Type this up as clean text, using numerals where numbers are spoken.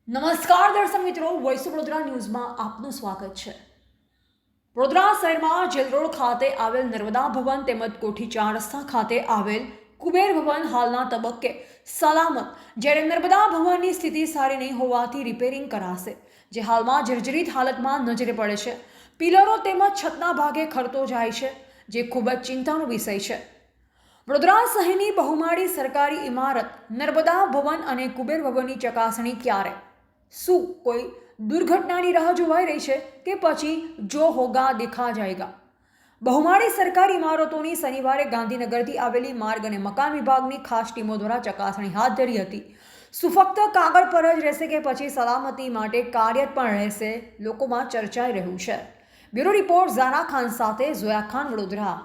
નમસ્કાર દર્શક મિત્રો, વોઇસ ઓફ વડોદરા ન્યૂઝમાં આપનું સ્વાગત છે। વડોદરા શહેરમાં જેલ રોડ ખાતે આવેલ નર્મદા ભવન તેમજ કોઠી 4 રસ્તા ખાતે આવેલ કુબેર ભવન હાલના તબક્કે સલામત, જ્યારે નર્મદા ભવનની સ્થિતિ સારી નહીં હોવાથી રિપેરિંગ કરાશે, જે હાલમાં જર્જરિત હાલતમાં નજરે પડે છે। પિલરો તેમજ છતના ભાગે ખરતો જાય છે, જે ખૂબ જ ચિંતાનો વિષય છે। વડોદરા શહેરની બહુમાળી સરકારી ઇમારત નર્મદા ભવન અને કુબેર ભવનની ચકાસણી ક્યારે? શું કોઈ દુર્ઘટનાની રાહ જોવાઈ રહી છે કે પછી જો હોગા દેખા જાયગા? બહુમાળી સરકારી ઇમારતોની શનિવારે ગાંધીનગરથી આવેલી માર્ગ અને મકાન વિભાગની ખાસ ટીમો દ્વારા ચકાસણી હાથ ધરી હતી। શું ફક્ત કાગળ પર જ રહેશે કે પછી સલામતી માટે કાર્યરત પણ રહેશે? લોકોમાં ચર્ચાઈ રહ્યું છે। બ્યુરો રિપોર્ટ ઝારા ખાન સાથે ઝોયા ખાન, વડોદરા।